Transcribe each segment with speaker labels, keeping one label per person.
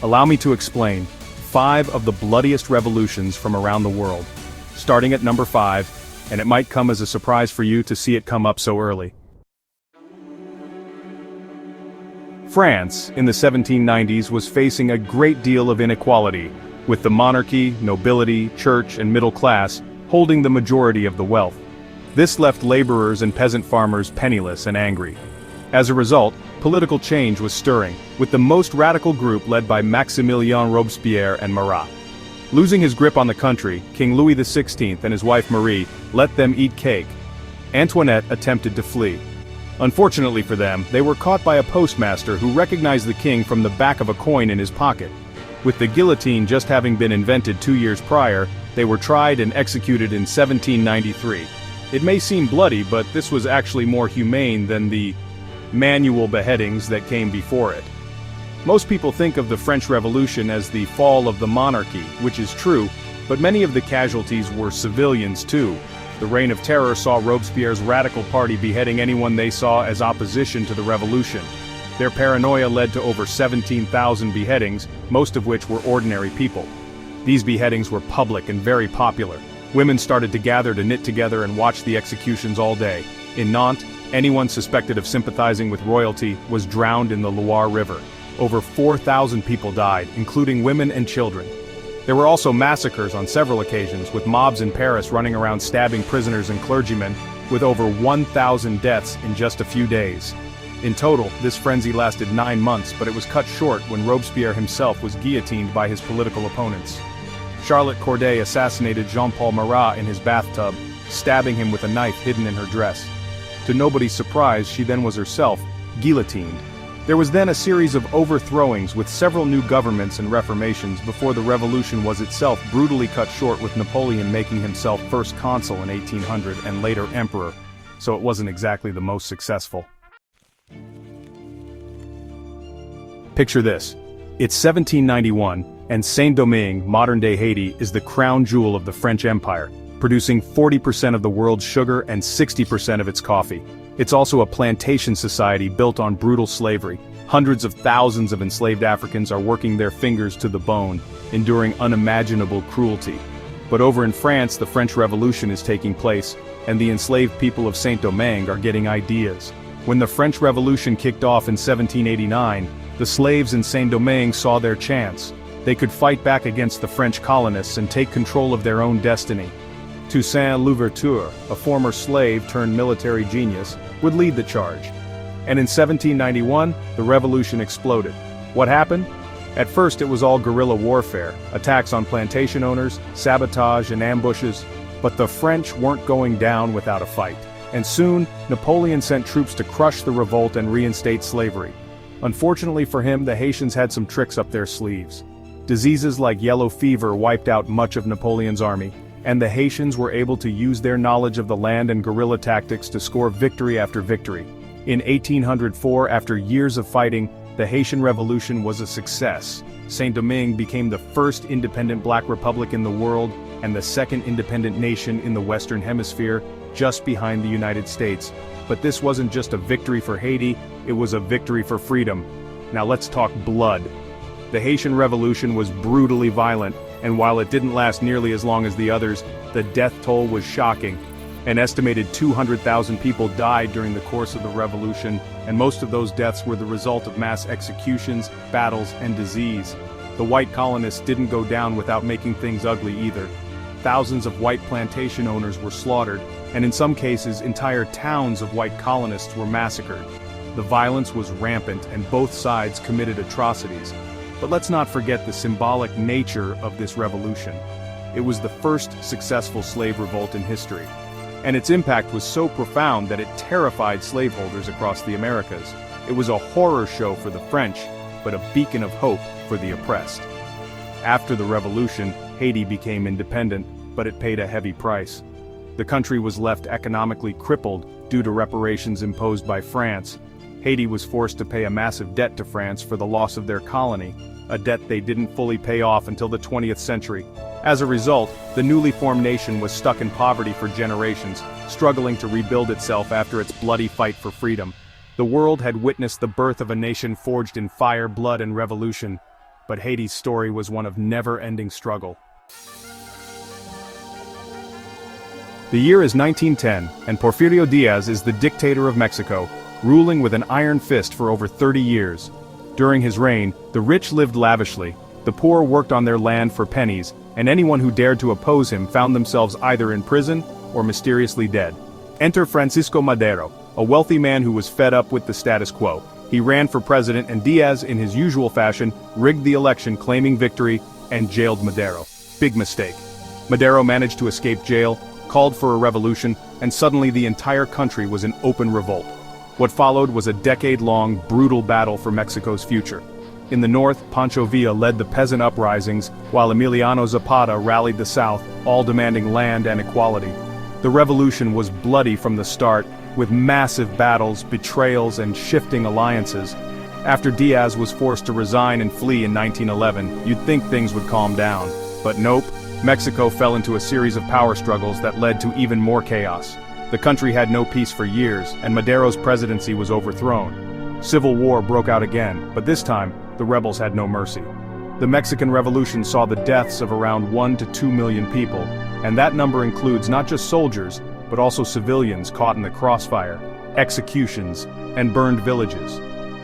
Speaker 1: Allow me to explain 5 of the bloodiest revolutions from around the world. Starting at number 5, and it might come as a surprise for you to see it come up so early. France, in the 1790s, was facing a great deal of inequality, with the monarchy, nobility, church, and middle class holding the majority of the wealth. This left laborers and peasant farmers penniless and angry. As a result, political change was stirring, with the most radical group led by Maximilien Robespierre and Marat. Losing his grip on the country, King Louis XVI and his wife Marie let them eat cake. Antoinette attempted to flee. Unfortunately for them, they were caught by a postmaster who recognized the king from the back of a coin in his pocket. With the guillotine just having been invented 2 years prior, they were tried and executed in 1793. It may seem bloody, but this was actually more humane than the manual beheadings that came before it. Most people think of the French Revolution as the fall of the monarchy, which is true, but many of the casualties were civilians too. The Reign of Terror saw Robespierre's radical party beheading anyone they saw as opposition to the revolution. Their paranoia led to over 17,000 beheadings, most of which were ordinary people. These beheadings were public and very popular. Women started to gather to knit together and watch the executions all day. In Nantes, anyone suspected of sympathizing with royalty was drowned in the Loire River. Over 4,000 people died, including women and children. There were also massacres on several occasions, with mobs in Paris running around stabbing prisoners and clergymen, with over 1,000 deaths in just a few days. In total, this frenzy lasted 9 months, but it was cut short when Robespierre himself was guillotined by his political opponents. Charlotte Corday assassinated Jean-Paul Marat in his bathtub, stabbing him with a knife hidden in her dress. To nobody's surprise, she then was herself guillotined. There was then a series of overthrowings with several new governments and reformations before the revolution was itself brutally cut short, with Napoleon making himself first consul in 1800 and later emperor, so it wasn't exactly the most successful. Picture this. It's 1791, and Saint-Domingue, modern-day Haiti, is the crown jewel of the French Empire, producing 40% of the world's sugar and 60% of its coffee. It's also a plantation society built on brutal slavery. Hundreds of thousands of enslaved Africans are working their fingers to the bone, enduring unimaginable cruelty. But over in France, the French Revolution is taking place, and the enslaved people of Saint-Domingue are getting ideas. When the French Revolution kicked off in 1789, the slaves in Saint-Domingue saw their chance. They could fight back against the French colonists and take control of their own destiny. Toussaint Louverture, a former slave turned military genius, would lead the charge. And in 1791, the revolution exploded. What happened? At first it was all guerrilla warfare, attacks on plantation owners, sabotage and ambushes, but the French weren't going down without a fight. And soon, Napoleon sent troops to crush the revolt and reinstate slavery. Unfortunately for him, the Haitians had some tricks up their sleeves. Diseases like yellow fever wiped out much of Napoleon's army, and the Haitians were able to use their knowledge of the land and guerrilla tactics to score victory after victory. In 1804, after years of fighting, the Haitian Revolution was a success. Saint-Domingue became the first independent black republic in the world, and the second independent nation in the Western Hemisphere, just behind the United States. But this wasn't just a victory for Haiti, it was a victory for freedom. Now let's talk blood. The Haitian Revolution was brutally violent, and while it didn't last nearly as long as the others, the death toll was shocking. An estimated 200,000 people died during the course of the revolution, and most of those deaths were the result of mass executions, battles, and disease. The white colonists didn't go down without making things ugly either. Thousands of white plantation owners were slaughtered, and in some cases entire towns of white colonists were massacred. The violence was rampant, and both sides committed atrocities. But let's not forget the symbolic nature of this revolution. It was the first successful slave revolt in history, and its impact was so profound that it terrified slaveholders across the Americas. It was a horror show for the French, but a beacon of hope for the oppressed. After the revolution, Haiti became independent, but it paid a heavy price. The country was left economically crippled due to reparations imposed by France. Haiti was forced to pay a massive debt to France for the loss of their colony, a debt they didn't fully pay off until the 20th century. As a result, the newly formed nation was stuck in poverty for generations, struggling to rebuild itself after its bloody fight for freedom. The world had witnessed the birth of a nation forged in fire, blood, and revolution. but Haiti's story was one of never-ending struggle. The year is 1910, and Porfirio Diaz is the dictator of Mexico, ruling with an iron fist for over 30 years. During his reign, the rich lived lavishly, the poor worked on their land for pennies, and anyone who dared to oppose him found themselves either in prison or mysteriously dead. Enter Francisco Madero, a wealthy man who was fed up with the status quo. He ran for president, and Diaz, in his usual fashion, rigged the election claiming victory and jailed Madero. Big mistake. Madero managed to escape jail, called for a revolution, and suddenly the entire country was in open revolt. What followed was a decade-long, brutal battle for Mexico's future. In the north, Pancho Villa led the peasant uprisings, while Emiliano Zapata rallied the south, all demanding land and equality. The revolution was bloody from the start, with massive battles, betrayals, and shifting alliances. After Diaz was forced to resign and flee in 1911, you'd think things would calm down. But nope. Mexico fell into a series of power struggles that led to even more chaos. The country had no peace for years, and Madero's presidency was overthrown. Civil war broke out again, but this time, the rebels had no mercy. The Mexican Revolution saw the deaths of around 1 to 2 million people, and that number includes not just soldiers, but also civilians caught in the crossfire, executions, and burned villages.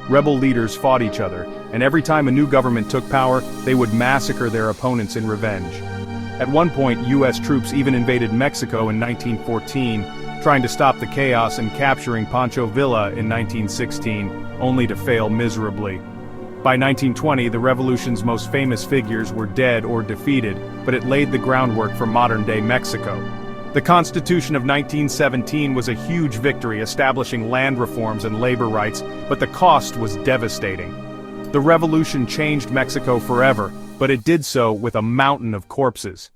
Speaker 1: Rebel leaders fought each other, and every time a new government took power, they would massacre their opponents in revenge. At one point, U.S. troops even invaded Mexico in 1914, trying to stop the chaos and capturing Pancho Villa in 1916, only to fail miserably. By 1920, the revolution's most famous figures were dead or defeated, but it laid the groundwork for modern-day Mexico. The Constitution of 1917 was a huge victory, establishing land reforms and labor rights, but the cost was devastating. The revolution changed Mexico forever, but it did so with a mountain of corpses.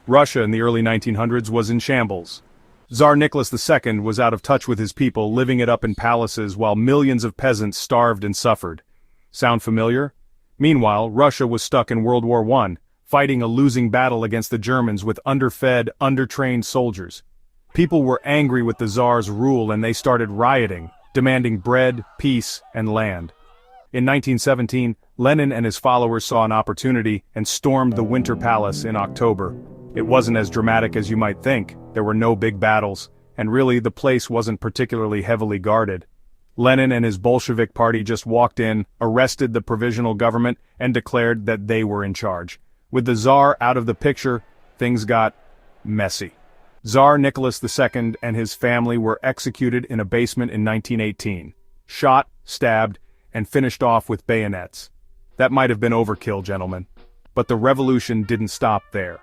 Speaker 1: Russia in the early 1900s was in shambles. Tsar Nicholas II was out of touch with his people, living it up in palaces while millions of peasants starved and suffered. Sound familiar? Meanwhile, Russia was stuck in World War I, fighting a losing battle against the Germans with underfed, undertrained soldiers. People were angry with the Tsar's rule and they started rioting, demanding bread, peace, and land. In 1917, Lenin and his followers saw an opportunity and stormed the Winter Palace in October. It wasn't as dramatic as you might think. There were no big battles, and really the place wasn't particularly heavily guarded. Lenin and his Bolshevik party just walked in, arrested the provisional government, and declared that they were in charge. With the Tsar out of the picture, things got messy. Tsar Nicholas II and his family were executed in a basement in 1918. Shot, stabbed, and finished off with bayonets. That might have been overkill, gentlemen. But the revolution didn't stop there.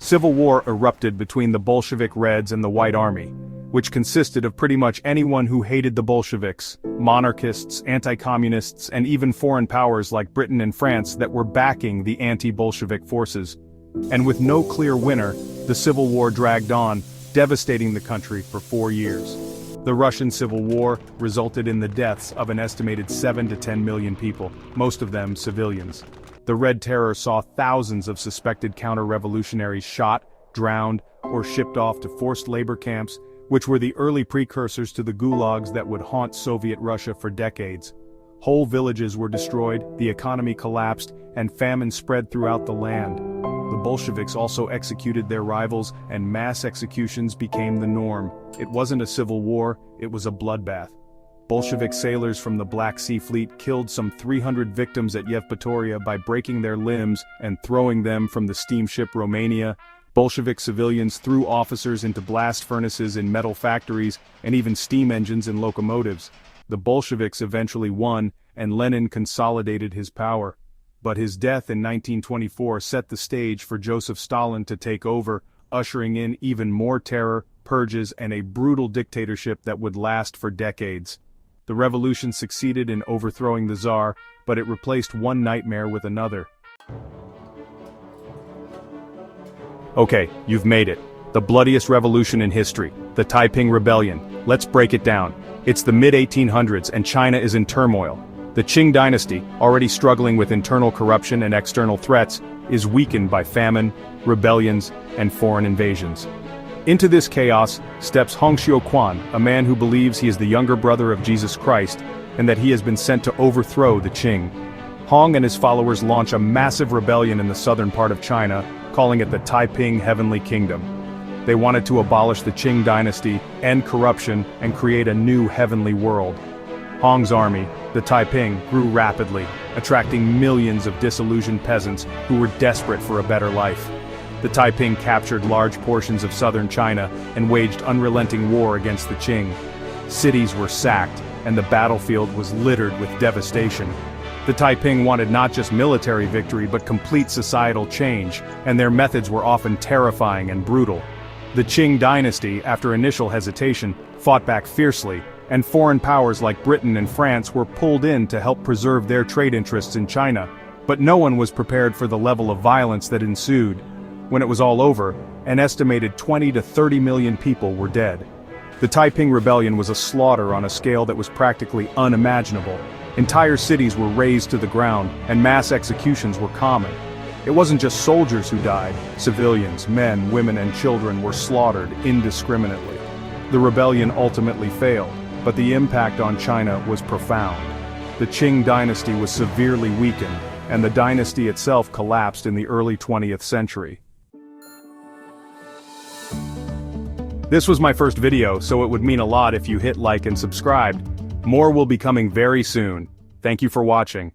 Speaker 1: Civil war erupted between the Bolshevik Reds and the White Army, which consisted of pretty much anyone who hated the Bolsheviks, monarchists, anti-communists, and even foreign powers like Britain and France that were backing the anti-Bolshevik forces. And with no clear winner, the civil war dragged on, devastating the country for 4 years. The Russian Civil War resulted in the deaths of an estimated 7 to 10 million people, most of them civilians. The Red Terror saw thousands of suspected counter-revolutionaries shot, drowned, or shipped off to forced labor camps, which were the early precursors to the gulags that would haunt Soviet Russia for decades. Whole villages were destroyed, the economy collapsed, and famine spread throughout the land. The Bolsheviks also executed their rivals, and mass executions became the norm. It wasn't a civil war, it was a bloodbath. Bolshevik sailors from the Black Sea Fleet killed some 300 victims at Yevpatoria by breaking their limbs and throwing them from the steamship Romania. Bolshevik civilians threw officers into blast furnaces in metal factories and even steam engines in locomotives. The Bolsheviks eventually won, and Lenin consolidated his power. But his death in 1924 set the stage for Joseph Stalin to take over, ushering in even more terror, purges, and a brutal dictatorship that would last for decades. The revolution succeeded in overthrowing the Tsar, but it replaced one nightmare with another. Okay, you've made it. The bloodiest revolution in history, the Taiping Rebellion. Let's break it down. It's the mid-1800s and China is in turmoil. The Qing dynasty, already struggling with internal corruption and external threats, is weakened by famine, rebellions, and foreign invasions. Into this chaos steps Hong Xiuquan, a man who believes he is the younger brother of Jesus Christ, and that he has been sent to overthrow the Qing. Hong and his followers launch a massive rebellion in the southern part of China, calling it the Taiping Heavenly Kingdom. They wanted to abolish the Qing dynasty, end corruption, and create a new heavenly world. Hong's army, the Taiping, grew rapidly, attracting millions of disillusioned peasants who were desperate for a better life. The Taiping captured large portions of southern China and waged unrelenting war against the Qing. Cities were sacked, and the battlefield was littered with devastation. The Taiping wanted not just military victory but complete societal change, and their methods were often terrifying and brutal. The Qing dynasty, after initial hesitation, fought back fiercely, and foreign powers like Britain and France were pulled in to help preserve their trade interests in China. But no one was prepared for the level of violence that ensued. When it was all over, an estimated 20 to 30 million people were dead. The Taiping Rebellion was a slaughter on a scale that was practically unimaginable. Entire cities were razed to the ground, and mass executions were common. It wasn't just soldiers who died. Civilians, men, women, and children were slaughtered indiscriminately. The rebellion ultimately failed, but the impact on China was profound. The Qing dynasty was severely weakened, and the dynasty itself collapsed in the early 20th century. This was my first video, so it would mean a lot if you hit like and subscribed. More will be coming very soon. Thank you for watching.